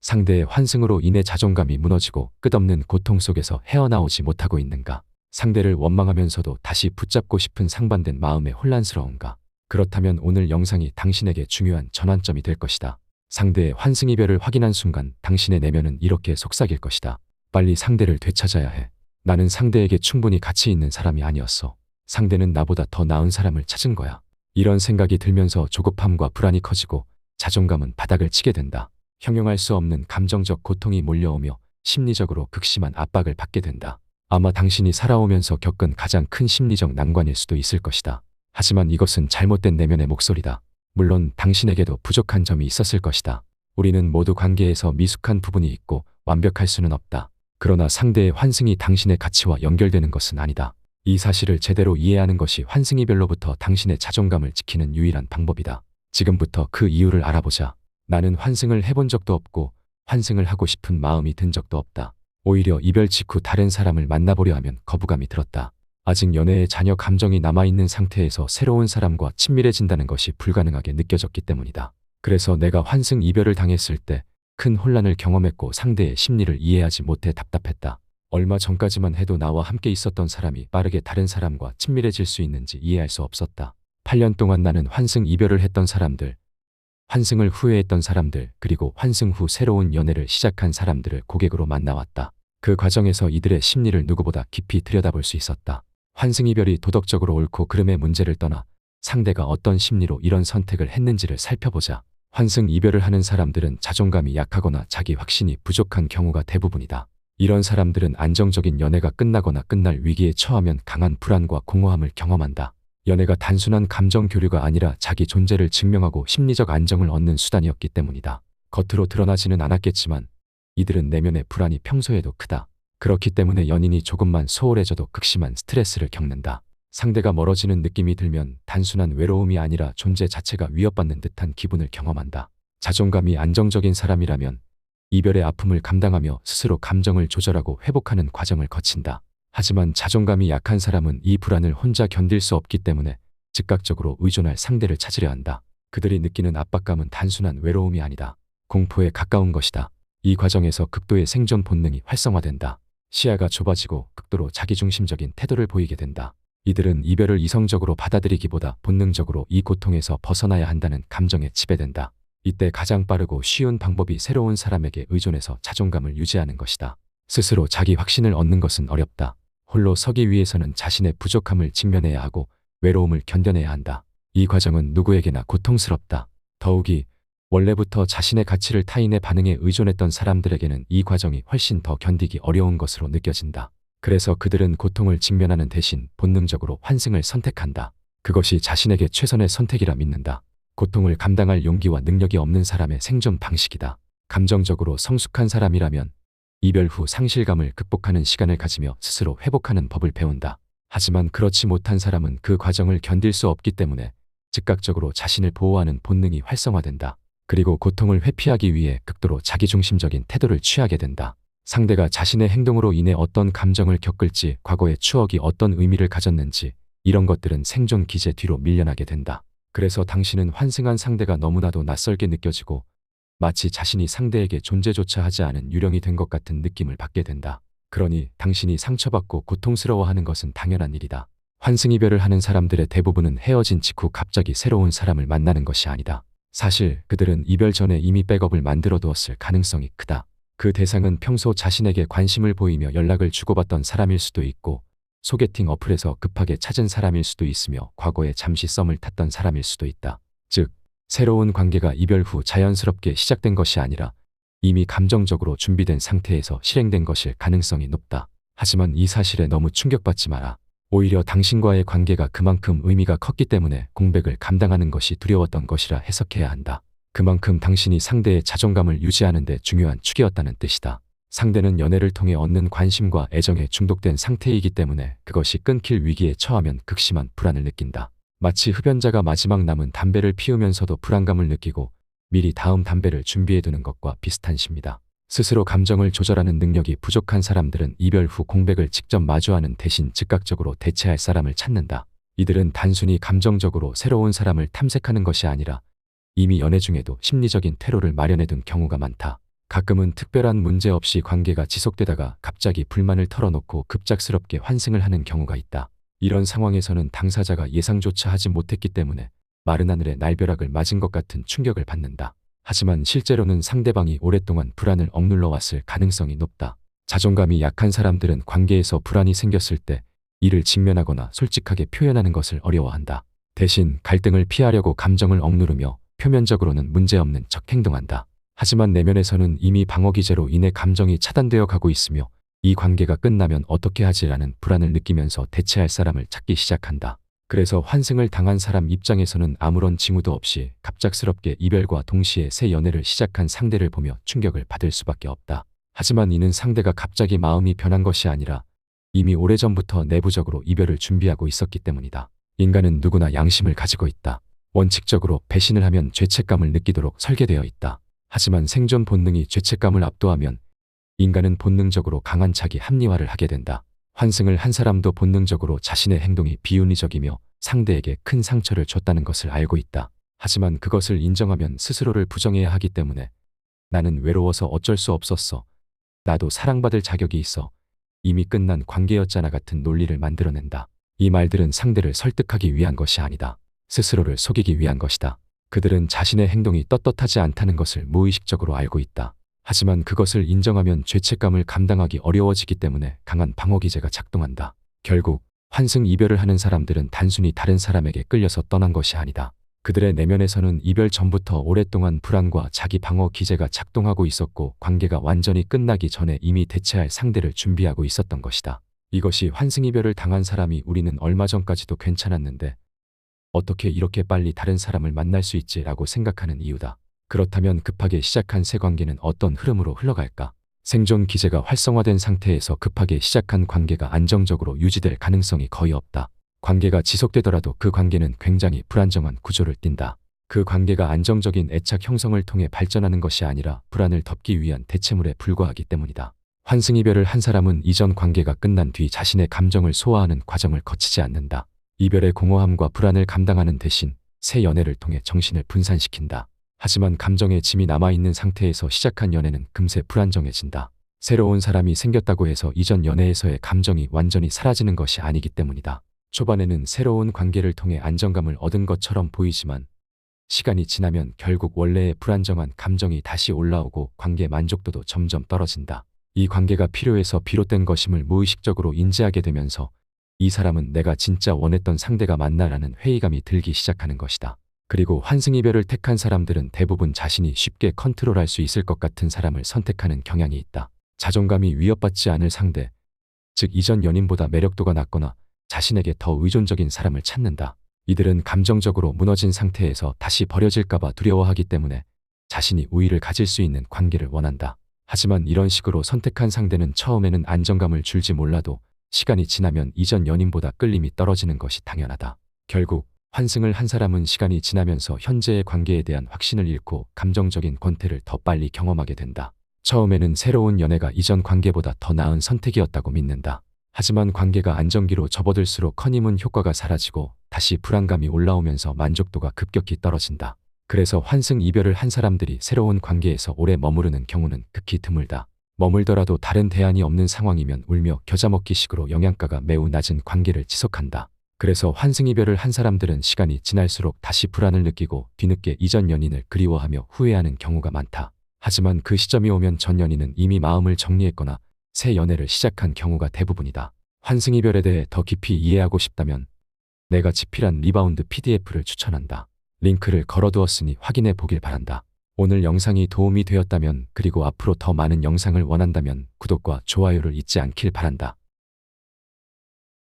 상대의 환승으로 인해 자존감이 무너지고 끝없는 고통 속에서 헤어나오지 못하고 있는가? 상대를 원망하면서도 다시 붙잡고 싶은 상반된 마음에 혼란스러운가? 그렇다면 오늘 영상이 당신에게 중요한 전환점이 될 것이다. 상대의 환승 이별을 확인한 순간 당신의 내면은 이렇게 속삭일 것이다. 빨리 상대를 되찾아야 해. 나는 상대에게 충분히 가치 있는 사람이 아니었어. 상대는 나보다 더 나은 사람을 찾은 거야. 이런 생각이 들면서 조급함과 불안이 커지고 자존감은 바닥을 치게 된다. 형용할 수 없는 감정적 고통이 몰려오며 심리적으로 극심한 압박을 받게 된다. 아마 당신이 살아오면서 겪은 가장 큰 심리적 난관일 수도 있을 것이다. 하지만 이것은 잘못된 내면의 목소리다. 물론 당신에게도 부족한 점이 있었을 것이다. 우리는 모두 관계에서 미숙한 부분이 있고 완벽할 수는 없다. 그러나 상대의 환승이 당신의 가치와 연결되는 것은 아니다. 이 사실을 제대로 이해하는 것이 환승이별로부터 당신의 자존감을 지키는 유일한 방법이다. 지금부터 그 이유를 알아보자. 나는 환승을 해본 적도 없고 환승을 하고 싶은 마음이 든 적도 없다. 오히려 이별 직후 다른 사람을 만나보려 하면 거부감이 들었다. 아직 연애에 잔여 감정이 남아있는 상태에서 새로운 사람과 친밀해진다는 것이 불가능하게 느껴졌기 때문이다. 그래서 내가 환승 이별을 당했을 때 큰 혼란을 경험했고 상대의 심리를 이해하지 못해 답답했다. 얼마 전까지만 해도 나와 함께 있었던 사람이 빠르게 다른 사람과 친밀해질 수 있는지 이해할 수 없었다. 8년 동안 나는 환승 이별을 했던 사람들, 환승을 후회했던 사람들, 그리고 환승 후 새로운 연애를 시작한 사람들을 고객으로 만나왔다. 그 과정에서 이들의 심리를 누구보다 깊이 들여다볼 수 있었다. 환승 이별이 도덕적으로 옳고 그름의 문제를 떠나 상대가 어떤 심리로 이런 선택을 했는지를 살펴보자. 환승 이별을 하는 사람들은 자존감이 약하거나 자기 확신이 부족한 경우가 대부분이다. 이런 사람들은 안정적인 연애가 끝나거나 끝날 위기에 처하면 강한 불안과 공허함을 경험한다. 연애가 단순한 감정 교류가 아니라 자기 존재를 증명하고 심리적 안정을 얻는 수단이었기 때문이다. 겉으로 드러나지는 않았겠지만 이들은 내면의 불안이 평소에도 크다. 그렇기 때문에 연인이 조금만 소홀해져도 극심한 스트레스를 겪는다. 상대가 멀어지는 느낌이 들면 단순한 외로움이 아니라 존재 자체가 위협받는 듯한 기분을 경험한다. 자존감이 안정적인 사람이라면 이별의 아픔을 감당하며 스스로 감정을 조절하고 회복하는 과정을 거친다. 하지만 자존감이 약한 사람은 이 불안을 혼자 견딜 수 없기 때문에 즉각적으로 의존할 상대를 찾으려 한다. 그들이 느끼는 압박감은 단순한 외로움이 아니다. 공포에 가까운 것이다. 이 과정에서 극도의 생존 본능이 활성화된다. 시야가 좁아지고 극도로 자기중심적인 태도를 보이게 된다. 이들은 이별을 이성적으로 받아들이기보다 본능적으로 이 고통에서 벗어나야 한다는 감정에 지배된다. 이때 가장 빠르고 쉬운 방법이 새로운 사람에게 의존해서 자존감을 유지하는 것이다. 스스로 자기 확신을 얻는 것은 어렵다. 홀로 서기 위해서는 자신의 부족함을 직면해야 하고 외로움을 견뎌내야 한다. 이 과정은 누구에게나 고통스럽다. 더욱이 원래부터 자신의 가치를 타인의 반응에 의존했던 사람들에게는 이 과정이 훨씬 더 견디기 어려운 것으로 느껴진다. 그래서 그들은 고통을 직면하는 대신 본능적으로 환승을 선택한다. 그것이 자신에게 최선의 선택이라 믿는다. 고통을 감당할 용기와 능력이 없는 사람의 생존 방식이다. 감정적으로 성숙한 사람이라면 이별 후 상실감을 극복하는 시간을 가지며 스스로 회복하는 법을 배운다. 하지만 그렇지 못한 사람은 그 과정을 견딜 수 없기 때문에 즉각적으로 자신을 보호하는 본능이 활성화된다. 그리고 고통을 회피하기 위해 극도로 자기중심적인 태도를 취하게 된다. 상대가 자신의 행동으로 인해 어떤 감정을 겪을지, 과거의 추억이 어떤 의미를 가졌는지 이런 것들은 생존 기제 뒤로 밀려나게 된다. 그래서 당신은 환승한 상대가 너무나도 낯설게 느껴지고 마치 자신이 상대에게 존재조차 하지 않은 유령이 된 것 같은 느낌을 받게 된다. 그러니 당신이 상처받고 고통스러워하는 것은 당연한 일이다. 환승 이별을 하는 사람들의 대부분은 헤어진 직후 갑자기 새로운 사람을 만나는 것이 아니다. 사실 그들은 이별 전에 이미 백업을 만들어 두었을 가능성이 크다. 그 대상은 평소 자신에게 관심을 보이며 연락을 주고받던 사람일 수도 있고 소개팅 어플에서 급하게 찾은 사람일 수도 있으며 과거에 잠시 썸을 탔던 사람일 수도 있다. 즉, 새로운 관계가 이별 후 자연스럽게 시작된 것이 아니라 이미 감정적으로 준비된 상태에서 실행된 것일 가능성이 높다. 하지만 이 사실에 너무 충격받지 마라. 오히려 당신과의 관계가 그만큼 의미가 컸기 때문에 공백을 감당하는 것이 두려웠던 것이라 해석해야 한다. 그만큼 당신이 상대의 자존감을 유지하는 데 중요한 축이었다는 뜻이다. 상대는 연애를 통해 얻는 관심과 애정에 중독된 상태이기 때문에 그것이 끊길 위기에 처하면 극심한 불안을 느낀다. 마치 흡연자가 마지막 남은 담배를 피우면서도 불안감을 느끼고 미리 다음 담배를 준비해두는 것과 비슷한 시입니다. 스스로 감정을 조절하는 능력이 부족한 사람들은 이별 후 공백을 직접 마주하는 대신 즉각적으로 대체할 사람을 찾는다. 이들은 단순히 감정적으로 새로운 사람을 탐색하는 것이 아니라 이미 연애 중에도 심리적인 퇴로를 마련해둔 경우가 많다. 가끔은 특별한 문제 없이 관계가 지속되다가 갑자기 불만을 털어놓고 급작스럽게 환승을 하는 경우가 있다. 이런 상황에서는 당사자가 예상조차 하지 못했기 때문에 마른 하늘에 날벼락을 맞은 것 같은 충격을 받는다. 하지만 실제로는 상대방이 오랫동안 불안을 억눌러 왔을 가능성이 높다. 자존감이 약한 사람들은 관계에서 불안이 생겼을 때 이를 직면하거나 솔직하게 표현하는 것을 어려워한다. 대신 갈등을 피하려고 감정을 억누르며 표면적으로는 문제없는 척 행동한다. 하지만 내면에서는 이미 방어 기제로 인해 감정이 차단되어 가고 있으며 이 관계가 끝나면 어떻게 하지라는 불안을 느끼면서 대체할 사람을 찾기 시작한다. 그래서 환승을 당한 사람 입장에서는 아무런 징후도 없이 갑작스럽게 이별과 동시에 새 연애를 시작한 상대를 보며 충격을 받을 수밖에 없다. 하지만 이는 상대가 갑자기 마음이 변한 것이 아니라 이미 오래전부터 내부적으로 이별을 준비하고 있었기 때문이다. 인간은 누구나 양심을 가지고 있다. 원칙적으로 배신을 하면 죄책감을 느끼도록 설계되어 있다. 하지만 생존 본능이 죄책감을 압도하면 인간은 본능적으로 강한 자기 합리화를 하게 된다. 환승을 한 사람도 본능적으로 자신의 행동이 비윤리적이며 상대에게 큰 상처를 줬다는 것을 알고 있다. 하지만 그것을 인정하면 스스로를 부정해야 하기 때문에 나는 외로워서 어쩔 수 없었어. 나도 사랑받을 자격이 있어. 이미 끝난 관계였잖아 같은 논리를 만들어낸다. 이 말들은 상대를 설득하기 위한 것이 아니다. 스스로를 속이기 위한 것이다. 그들은 자신의 행동이 떳떳하지 않다는 것을 무의식적으로 알고 있다. 하지만 그것을 인정하면 죄책감을 감당하기 어려워지기 때문에 강한 방어기제가 작동한다. 결국 환승 이별을 하는 사람들은 단순히 다른 사람에게 끌려서 떠난 것이 아니다. 그들의 내면에서는 이별 전부터 오랫동안 불안과 자기 방어 기제가 작동하고 있었고 관계가 완전히 끝나기 전에 이미 대체할 상대를 준비하고 있었던 것이다. 이것이 환승 이별을 당한 사람이 우리는 얼마 전까지도 괜찮았는데 어떻게 이렇게 빨리 다른 사람을 만날 수 있지라고 생각하는 이유다. 그렇다면 급하게 시작한 새 관계는 어떤 흐름으로 흘러갈까? 생존 기제가 활성화된 상태에서 급하게 시작한 관계가 안정적으로 유지될 가능성이 거의 없다. 관계가 지속되더라도 그 관계는 굉장히 불안정한 구조를 띈다. 그 관계가 안정적인 애착 형성을 통해 발전하는 것이 아니라 불안을 덮기 위한 대체물에 불과하기 때문이다. 환승 이별을 한 사람은 이전 관계가 끝난 뒤 자신의 감정을 소화하는 과정을 거치지 않는다. 이별의 공허함과 불안을 감당하는 대신 새 연애를 통해 정신을 분산시킨다. 하지만 감정의 짐이 남아있는 상태에서 시작한 연애는 금세 불안정해진다. 새로운 사람이 생겼다고 해서 이전 연애에서의 감정이 완전히 사라지는 것이 아니기 때문이다. 초반에는 새로운 관계를 통해 안정감을 얻은 것처럼 보이지만 시간이 지나면 결국 원래의 불안정한 감정이 다시 올라오고 관계 만족도도 점점 떨어진다. 이 관계가 필요해서 비롯된 것임을 무의식적으로 인지하게 되면서 이 사람은 내가 진짜 원했던 상대가 맞나라는 회의감이 들기 시작하는 것이다. 그리고 환승 이별을 택한 사람들은 대부분 자신이 쉽게 컨트롤할 수 있을 것 같은 사람을 선택하는 경향이 있다. 자존감이 위협받지 않을 상대, 즉 이전 연인보다 매력도가 낮거나 자신에게 더 의존적인 사람을 찾는다. 이들은 감정적으로 무너진 상태에서 다시 버려질까봐 두려워하기 때문에 자신이 우위를 가질 수 있는 관계를 원한다. 하지만 이런 식으로 선택한 상대는 처음에는 안정감을 줄지 몰라도 시간이 지나면 이전 연인보다 끌림이 떨어지는 것이 당연하다. 결국 환승을 한 사람은 시간이 지나면서 현재의 관계에 대한 확신을 잃고 감정적인 권태를 더 빨리 경험하게 된다. 처음에는 새로운 연애가 이전 관계보다 더 나은 선택이었다고 믿는다. 하지만 관계가 안정기로 접어들수록 허니문 효과가 사라지고 다시 불안감이 올라오면서 만족도가 급격히 떨어진다. 그래서 환승 이별을 한 사람들이 새로운 관계에서 오래 머무르는 경우는 극히 드물다. 머물더라도 다른 대안이 없는 상황이면 울며 겨자먹기식으로 영양가가 매우 낮은 관계를 지속한다. 그래서 환승 이별을 한 사람들은 시간이 지날수록 다시 불안을 느끼고 뒤늦게 이전 연인을 그리워하며 후회하는 경우가 많다. 하지만 그 시점이 오면 전 연인은 이미 마음을 정리했거나 새 연애를 시작한 경우가 대부분이다. 환승 이별에 대해 더 깊이 이해하고 싶다면 내가 집필한 리바운드 PDF를 추천한다. 링크를 걸어두었으니 확인해 보길 바란다. 오늘 영상이 도움이 되었다면 그리고 앞으로 더 많은 영상을 원한다면 구독과 좋아요를 잊지 않길 바란다.